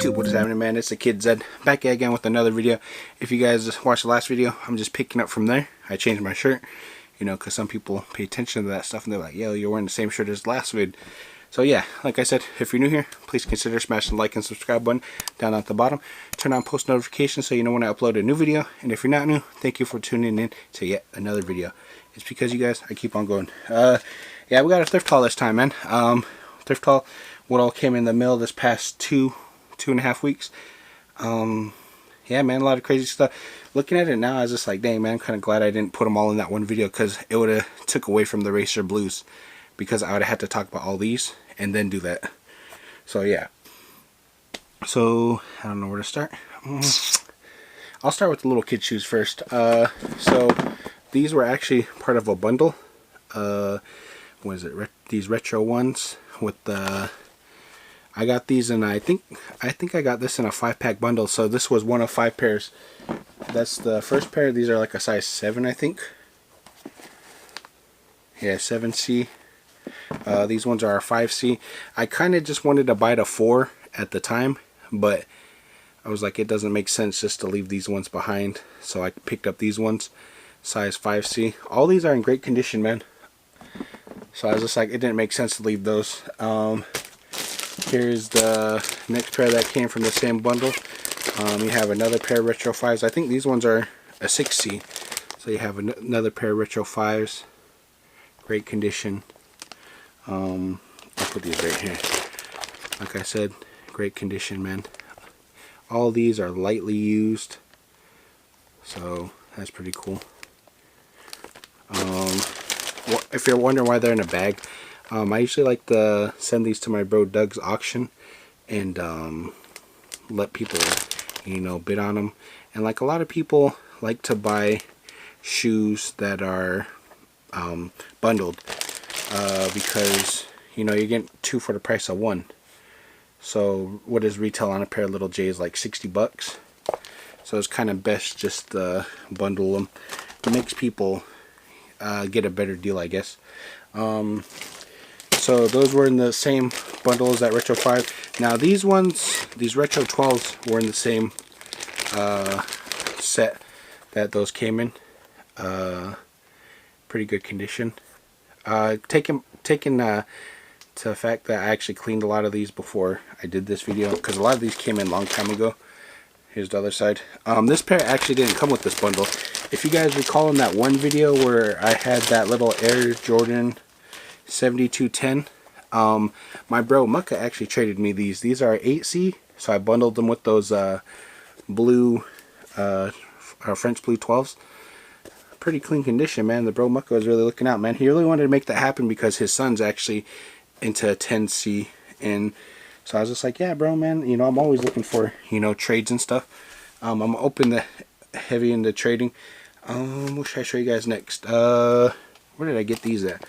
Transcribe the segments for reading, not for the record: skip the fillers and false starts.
YouTube, what is happening, man? It's the kid Zed back again with another video. If you guys watched the last video, I'm just picking up from there. I changed my shirt, you know, because some people pay attention to that stuff and they're like, yo, you're wearing the same shirt as the last vid. So yeah, like I said, if you're new here, please consider smashing the like and subscribe button down at the bottom. Turn on post notifications so you know when I upload a new video. And if you're not new, thank you for tuning in to yet another video. It's because you guys, I keep on going. Yeah, we got a thrift haul this time, man. Thrift haul, what all came in the mail this past two and a half weeks. Yeah, man, a lot of crazy stuff. Looking at it now, I was just like, dang, man, I'm kind of glad I didn't put them all in that one video, because it would have took away from the Racer Blues, because I would have had to talk about all these and then do that. So yeah, so I don't know where to start. I'll start with the little kid shoes first. So these were actually part of a bundle. What is it, these retro ones with the, I got these, and I think I got this in a 5-pack bundle. So this was one of 5 pairs. That's the first pair. These are like a size 7, I think. Yeah, 7C. These ones are a 5C. I kind of just wanted to buy the 4 at the time, but I was like, it doesn't make sense just to leave these ones behind. So I picked up these ones, size 5C. All these are in great condition, man. So I was just like, it didn't make sense to leave those. Here's the next pair that came from the same bundle. You have another pair of Retro 5s. I think these ones are a 6C. So you have another pair of Retro 5s. Great condition. I'll put these right here. Like I said, great condition, man. All these are lightly used. So that's pretty cool. If you're wondering why they're in a bag, I usually like to send these to my bro Doug's auction and let people, you know, bid on them. And like a lot of people like to buy shoes that are bundled because, you know, you're getting 2 for the price of 1. So what is retail on a pair of little J's? Like 60 bucks. So it's kind of best just bundle them. It makes people get a better deal, I guess. So those were in the same bundle as that Retro 5. Now these ones, these Retro 12s, were in the same set that those came in. Pretty good condition. Taken to the fact that I actually cleaned a lot of these before I did this video, because a lot of these came in a long time ago. Here's the other side. This pair actually didn't come with this bundle. If you guys recall in that one video where I had that little Air Jordan 7210, my bro Mucka actually traded me these. These are 8C, so I bundled them with those blue French blue 12s. Pretty clean condition, man. The bro Mucka was really looking out, man. He really wanted to make that happen because his son's actually into 10C, and so I was just like, yeah, bro, man, you know, I'm always looking for, you know, trades and stuff. I'm open to heavy into trading. What should I show you guys next? Where did I get these at?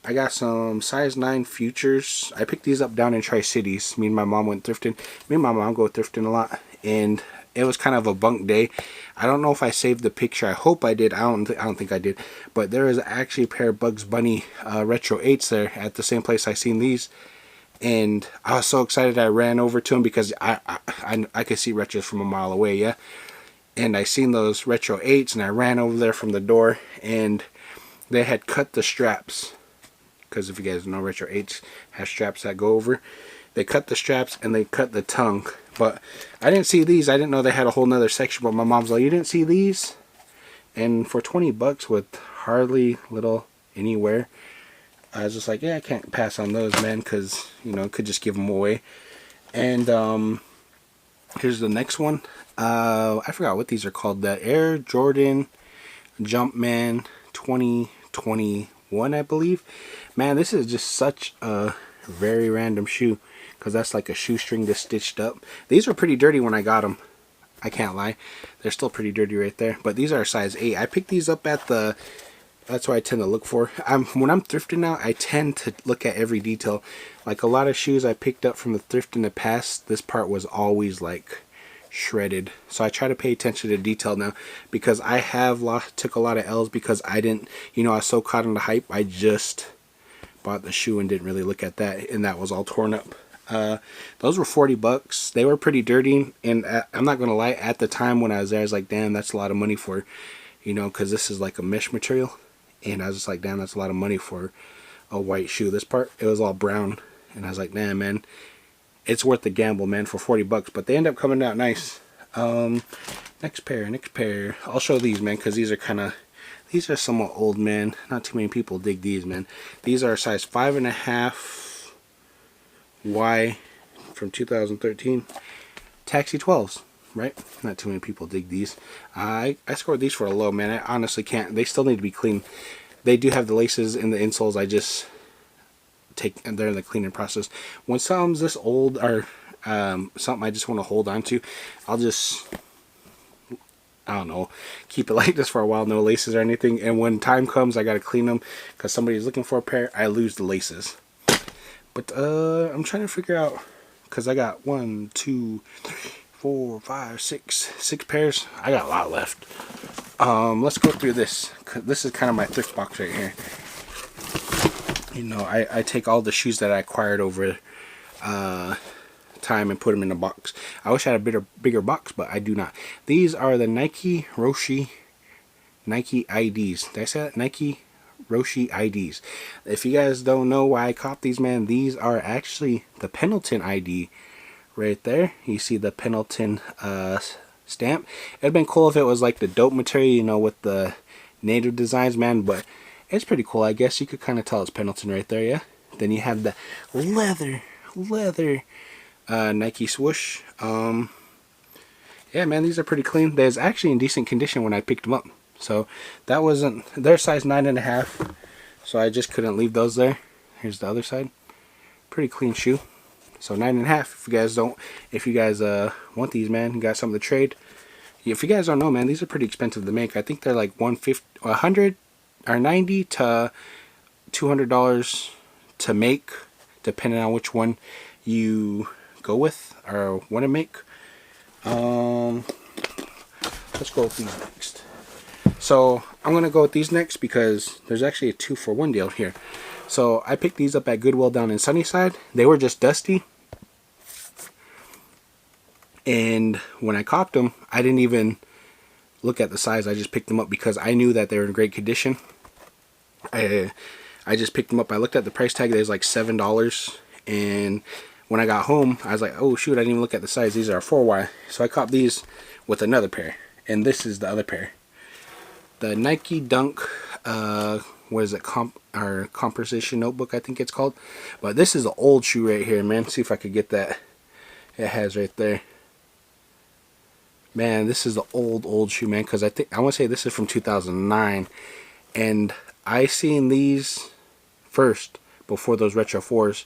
I got some size 9 Futures. I picked these up down in Tri-Cities. Me and my mom went thrifting. Me and my mom go thrifting a lot, and it was kind of a bunk day. I don't know if I saved the picture. I hope I did. I don't think I did. But there is actually a pair of Bugs Bunny Retro 8s there at the same place I seen these. And I was so excited I ran over to them because I could see retros from a mile away, yeah. And I seen those Retro 8s, and I ran over there from the door, and they had cut the straps. Because if you guys know, Retro 8s have straps that go over. They cut the straps and they cut the tongue. But I didn't see these. I didn't know they had a whole nother section. But my mom's like, you didn't see these? And for 20 bucks with hardly little anywhere, I was just like, yeah, I can't pass on those, man, because, you know, could just give them away. And here's the next one. I forgot what these are called. The Air Jordan Jumpman 2021, I believe. Man, this is just such a very random shoe, because that's like a shoestring that's stitched up. These were pretty dirty when I got them. I can't lie. They're still pretty dirty right there. But these are size 8. I picked these up at the... That's what I tend to look for. When I'm thrifting now, I tend to look at every detail. Like a lot of shoes I picked up from the thrift in the past, this part was always like shredded. So I try to pay attention to detail now, because I have took a lot of L's because I didn't, you know, I was so caught in the hype. I just bought the shoe and didn't really look at that, and that was all torn up. Those were 40 bucks. They were pretty dirty, and I'm not gonna lie, at the time when I was there, I was like, damn, that's a lot of money for, you know, because this is like a mesh material, and I was just like, damn, that's a lot of money for a white shoe. This part, it was all brown, and I was like, damn, man, it's worth the gamble, man, for 40 bucks. But they end up coming out nice. Next pair. I'll show these, man, because these are somewhat old, man. Not too many people dig these, man. These are size 5.5 Y from 2013. Taxi 12s, right? Not too many people dig these. I scored these for a low, man. I honestly can't. They still need to be clean. They do have the laces in the insoles. I just they're in the cleaning process. When something's this old or something I just want to hold on to, I'll just, I don't know, keep it like this for a while, no laces or anything. And when time comes, I gotta clean them because somebody's looking for a pair, I lose the laces. But I'm trying to figure out, because I got 1, 2, 3, 4, 5, 6 pairs. I got a lot left. Let's go through this. This is kind of my thrift box right here. You know, I take all the shoes that I acquired over time and put them in a box. I wish I had a bigger box, but I do not. These are the Nike Roshi Nike IDs. Did I say that? Nike Roshi IDs. If you guys don't know why I copped these, man, these are actually the Pendleton ID right there. You see the Pendleton stamp. It'd been cool if it was like the dope material, you know, with the native designs, man, but it's pretty cool. I guess you could kind of tell it's Pendleton right there, yeah. Then you have the leather Nike swoosh. Yeah, man, these are pretty clean. They're actually in decent condition when I picked them up. So that wasn't, they're size 9.5, so I just couldn't leave those there. Here's the other side. Pretty clean shoe. So 9.5. If you guys want these, man, you got something to trade. If you guys don't know, man, these are pretty expensive to make. I think they're like 100 or 90 to $200 to make, depending on which one you go with or want to make. Let's go with these next. So I'm gonna go with these next because there's actually a 2-for-1 deal here. So I picked these up at Goodwill down in Sunnyside. They were just dusty, and when I copped them, I didn't even look at the size. I just picked them up because I knew that they were in great condition. I just picked them up. I looked at the price tag. It was like $7, and when I got home, I was like, oh shoot, I didn't even look at the size. These are 4Y. So I copped these with another pair, and this is the other pair. The Nike Dunk, what is it, composition notebook, I think it's called. But this is an old shoe right here, man. See if I could get that. It has right there. Man, this is the old shoe, man, because I want to say this is from 2009, and I seen these first before those Retro 4s.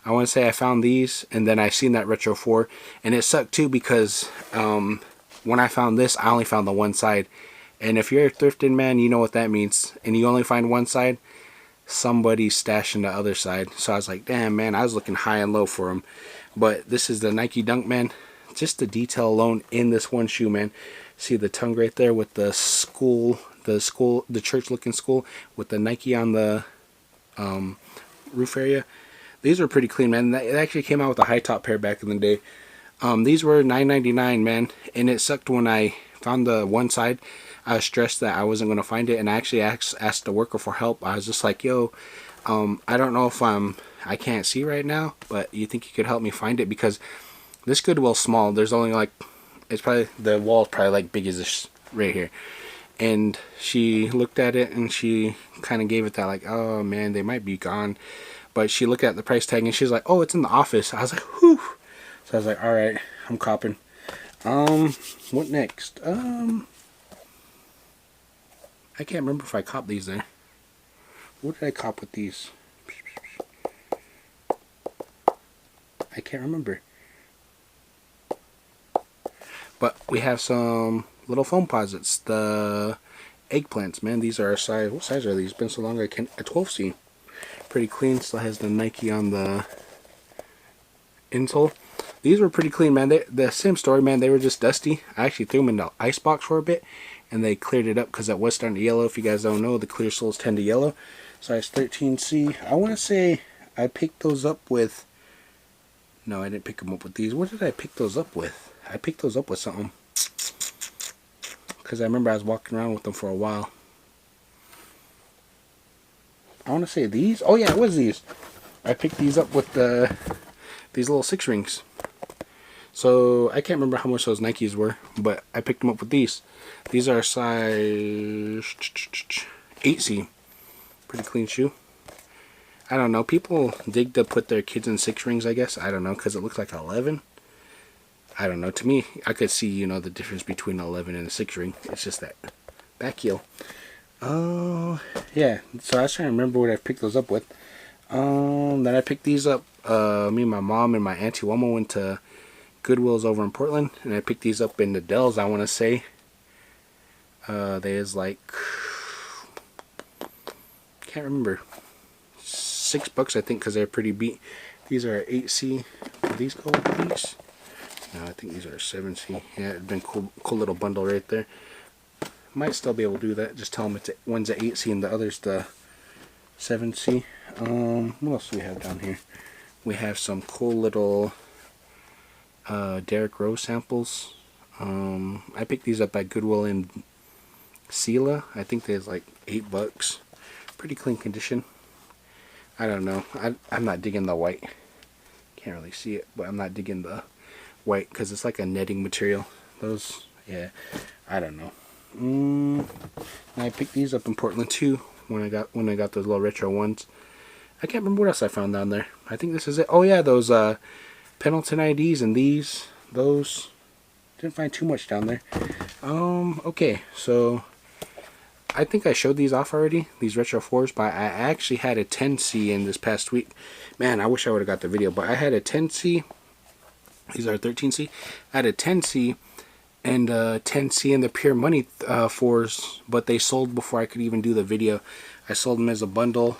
I want to say I found these, and then I seen that Retro 4, and it sucked too because when I found this, I only found the one side. And if you're thrifting, man, you know what that means. And you only find one side, somebody's stashing the other side. So I was like, damn, man, I was looking high and low for them. But this is the Nike Dunk, man. Just the detail alone in this one shoe, man. See the tongue right there with the church-looking school with the Nike on the roof area. These were pretty clean, man. It actually came out with a high top pair back in the day. These were $9.99, man. And it sucked when I found the one side. I was stressed that I wasn't going to find it, and I actually asked the worker for help. I was just like, yo, I don't know if I can't see right now, but you think you could help me find it? Because this Goodwill's small. There's only like, it's probably, the wall's probably like big as this right here. And she looked at it, and she kind of gave it that like, oh man, they might be gone. But she looked at the price tag, and she's like, oh, it's in the office. I was like, whew. So I was like, all right, I'm copping. What next? I can't remember if I copped these there. What did I cop with these? I can't remember. But we have some little foam posits. The eggplants, man. These are a size. What size are these? Been so long I can't. A 12C. Pretty clean. Still has the Nike on the insole. These were pretty clean, man. The same story, man. They were just dusty. I actually threw them in the icebox for a bit, and they cleared it up because it was starting to yellow. If you guys don't know, the clear soles tend to yellow. Size 13C. I want to say I picked those up with No, I didn't pick them up with these. What did I pick those up with? I picked those up with something. Because I remember I was walking around with them for a while. I want to say these. Oh yeah, it was these. I picked these up with these little 6 rings. So I can't remember how much those Nikes were, but I picked them up with these. These are size 8C. Pretty clean shoe. I don't know. People dig to put their kids in 6 rings, I guess. I don't know, because it looks like 11. I don't know. To me, I could see, you know, the difference between 11 and a 6 ring. It's just that back heel. Oh, yeah. So I was trying to remember what I picked those up with. Then I picked these up. Me and my mom and my auntie Wilma went to Goodwill's over in Portland, and I picked these up in the Dells, I want to say. There's like, can't remember, $6 I think, because they're pretty beat. These are 8C. Do these go with these? No, I think these are 7C. Yeah, it's been cool little bundle right there. Might still be able to do that. Just tell them one's a 8C and the other's the 7C. What else do we have down here? We have some cool little Derrick Rose samples. I picked these up at Goodwill in Sela. I think there's like $8. Pretty clean condition. I don't know. I'm not digging the white. Can't really see it, but I'm not digging the white because it's like a netting material. Those, yeah, I don't know. I picked these up in Portland too when I got those little retro ones. I can't remember what else I found down there. I think this is it. Oh yeah, those Pendleton IDs and those. Didn't find too much down there. Okay, so I think I showed these off already, these Retro 4s, but I actually had a 10C in this past week. Man, I wish I would have got the video, but I had a 10C. These are 13C. I had a 10C and a 10C in the Pure Money 4s, but they sold before I could even do the video. I sold them as a bundle.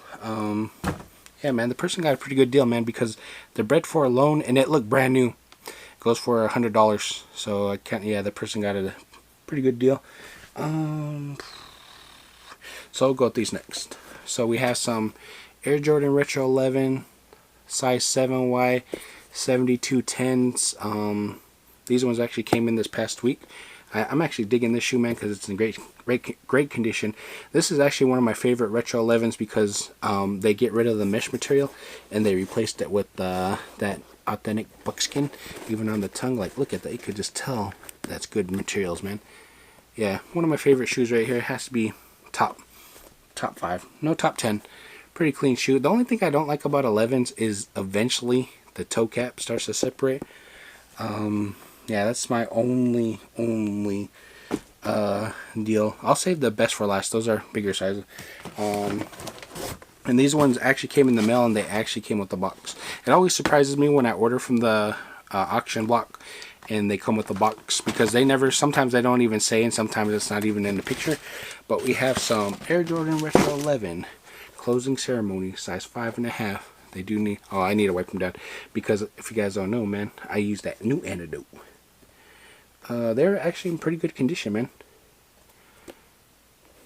Yeah, man, the person got a pretty good deal, man, because they're bred for a loan, and it looked brand new. It goes for $100, so I can't. Yeah, the person got a pretty good deal. So I'll go with these next. So we have some Air Jordan Retro 11, size 7Y, 7210s. These ones actually came in this past week. I'm actually digging this shoe, man, because it's in great condition. This is actually one of my favorite Retro 11s because they get rid of the mesh material and they replaced it with that authentic buckskin. Even on the tongue, like, look at that. You could just tell that's good materials, man. Yeah, one of my favorite shoes right here. It has to be top 5, no top 10. Pretty clean shoe. The only thing I don't like about 11s is eventually the toe cap starts to separate. Yeah, that's my only deal. I'll save the best for last. Those are bigger sizes. And these ones actually came in the mail, and they actually came with the box. It always surprises me when I order from the auction block and they come with the box, because they never, sometimes they don't even say, and sometimes it's not even in the picture. But we have some Air Jordan Retro 11 closing ceremony, size 5.5. They do need, oh, I need to wipe them down, because if you guys don't know, man, I use that new antidote. They're actually in pretty good condition, man.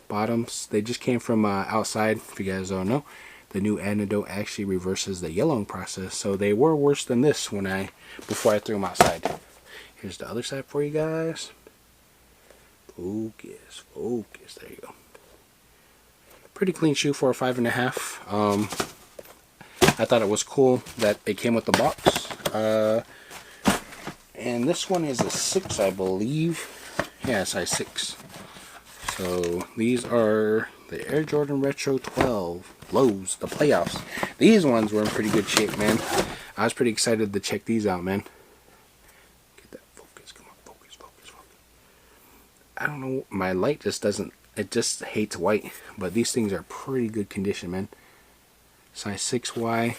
Bottoms, they just came from outside. If you guys don't know, the new antidote actually reverses the yellowing process, so they were worse than this before I threw them outside. Here's the other side for you guys. Focus. There you go. Pretty clean shoe for a 5.5. I thought it was cool that it came with the box. And this one is a 6, I believe. Yeah, size 6. So these are the Air Jordan Retro 12 lows, the playoffs. These ones were in pretty good shape, man. I was pretty excited to check these out, man. Get that focus. Come on, focus. I don't know. My light just doesn't. It just hates white. But these things are pretty good condition, man. Size 6Y.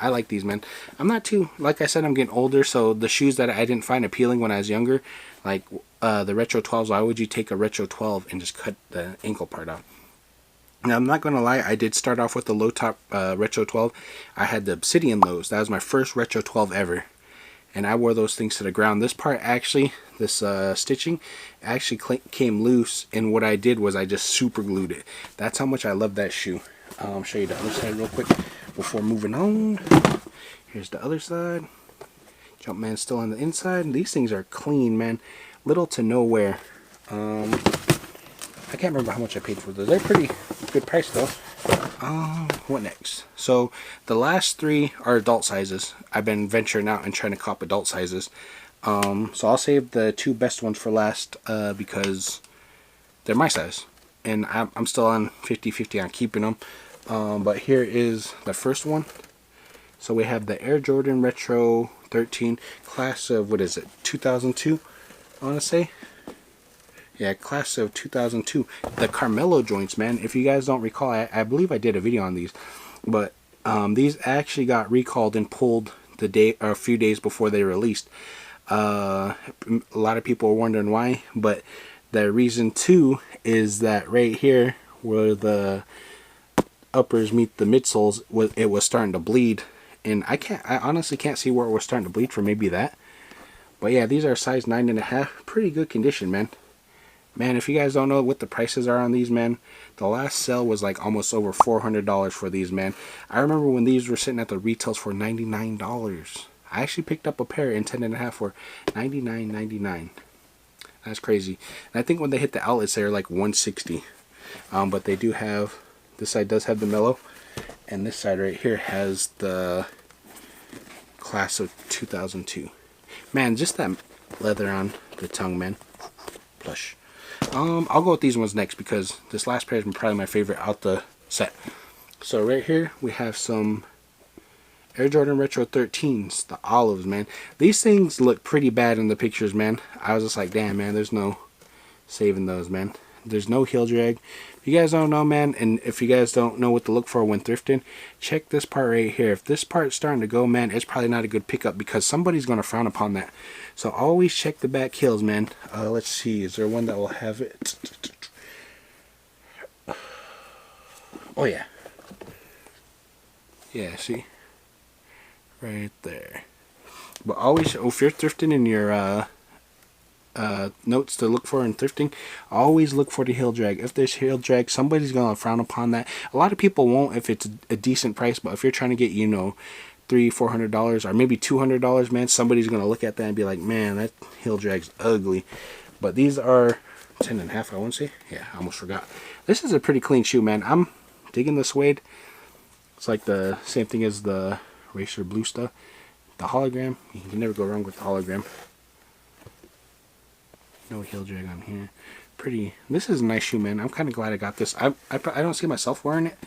I like these, man. I'm not too, like I said, I'm getting older, so the shoes that I didn't find appealing when I was younger, like the Retro 12s, why would you take a Retro 12 and just cut the ankle part out? Now, I'm not going to lie, I did start off with the low top Retro 12. I had the Obsidian lows. That was my first Retro 12 ever. And I wore those things to the ground. This part actually, this stitching, actually came loose, and what I did was I just super glued it. That's how much I love that shoe. I'll show you the other side real quick before moving on. Here's the other side. Jumpman's still on the inside. And these things are clean, man. Little to no wear. I can't remember how much I paid for those. They're pretty good price though. What next? So the last three are adult sizes. I've been venturing out and trying to cop adult sizes. So I'll save the two best ones for last because they're my size. And I'm still on 50-50 on keeping them. But here is the first one. So we have the Air Jordan Retro 13 class of, what is it, 2002, I want to say. Yeah, class of 2002. The Carmelo joints, man. If you guys don't recall, I believe I did a video on these. But these actually got recalled and pulled the day or a few days before they released. A lot of people are wondering why. But the reason too is that right here where the uppers meet the midsoles, it was starting to bleed. And I honestly can't see where it was starting to bleed from. Maybe that. But yeah, these are size 9.5. Pretty good condition, man. Man, if you guys don't know what the prices are on these, man, the last sale was like almost over $400 for these, man. I remember when these were sitting at the retails for $99. I actually picked up a pair in 10.5 for $99.99. That's crazy. And I think when they hit the outlets, they're like $160. But they do have, this side does have the Mellow, and this side right here has the class of 2002. Man, just that leather on the tongue, man. Plush. I'll go with these ones next because this last pair is probably my favorite out the set. So right here we have some Air Jordan Retro 13s, the olives, man. These things look pretty bad in the pictures, man. I was just like, damn, man, there's no saving those, man. There's no heel drag. If you guys don't know, man, and if you guys don't know what to look for when thrifting, check this part right here. If this part's starting to go, man, it's probably not a good pickup because somebody's going to frown upon that. So always check the back heels, man. Let's see, is there one that will have it? Oh yeah. Yeah, see? Right there. But always, if you're thrifting in your notes to look for in thrifting, always look for the heel drag. If there's heel drag, somebody's gonna frown upon that. A lot of people won't if it's a decent price, but if you're trying to get, you know, $300-400 or maybe $200, man, somebody's gonna look at that and be like, man, that heel drag's ugly. But these are 10.5, I want to say. Yeah, I almost forgot. This is a pretty clean shoe, man. I'm digging the suede. It's like the same thing as the Racer Blue stuff. The hologram, you can never go wrong with the hologram. No heel drag on here. Pretty. This is a nice shoe, man. I'm kind of glad I got this. I don't see myself wearing it,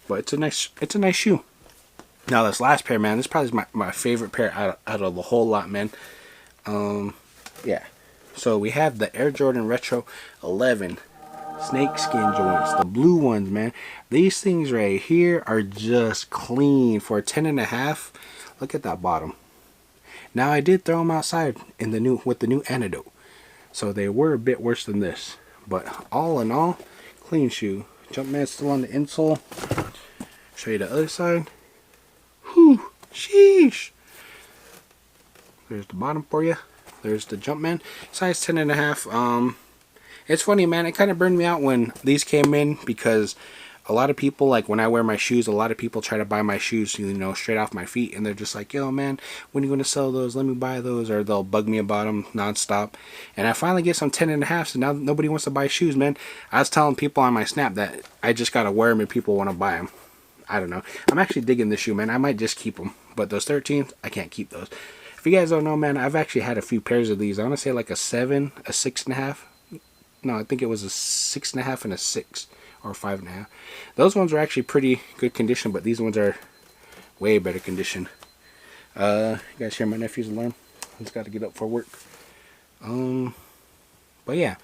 but it's a nice shoe. Now this last pair, man, this probably is my favorite pair out of the whole lot, man. Yeah. So we have the Air Jordan Retro 11 snake skin joints, the blue ones, man. These things right here are just clean for 10.5. Look at that bottom. Now I did throw them outside in with the new antidote. So they were a bit worse than this. But all in all, clean shoe. Jumpman still on the insole. Show you the other side. Whew, sheesh. There's the bottom for you. There's the Jumpman. Size 10.5. It's funny, man. It kind of burned me out when these came in because a lot of people, like when I wear my shoes, a lot of people try to buy my shoes, you know, straight off my feet, and they're just like, yo, man, when are you going to sell those? Let me buy those. Or they'll bug me about them nonstop. And I finally get some 10.5, so now nobody wants to buy shoes, man. I was telling people on my Snap that I just got to wear them and people want to buy them. I don't know. I'm actually digging this shoe, man. I might just keep them. But those 13s, I can't keep those. If you guys don't know, man, I've actually had a few pairs of these. I want to say like a 7, a 6.5. No, I think it was a 6.5 and a 6. Or 5.5. Those ones are actually pretty good condition, but these ones are way better condition. You guys hear my nephew's alarm? He's got to get up for work. But yeah,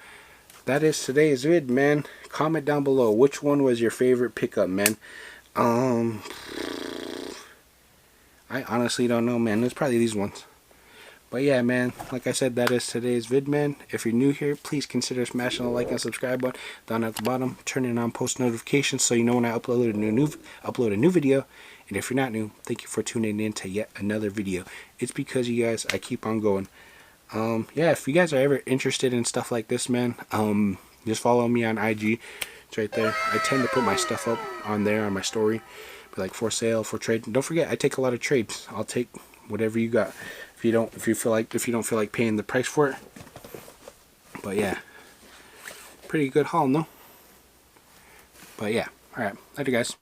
that is today's vid, man. Comment down below which one was your favorite pickup, man. I honestly don't know, man. It's probably these ones. But yeah, man, like I said, that is today's vid, man. If you're new here, please consider smashing the like and subscribe button down at the bottom. Turning on post notifications so you know when I upload a new video. And if you're not new, thank you for tuning in to yet another video. It's because you guys, I keep on going. Yeah, if you guys are ever interested in stuff like this, man, just follow me on IG. It's right there. I tend to put my stuff up on there on my story, like for sale, for trade. And don't forget, I take a lot of trades. I'll take whatever you got. If you don't feel like paying the price for it. But yeah, pretty good haul, no? But yeah, all right, later guys.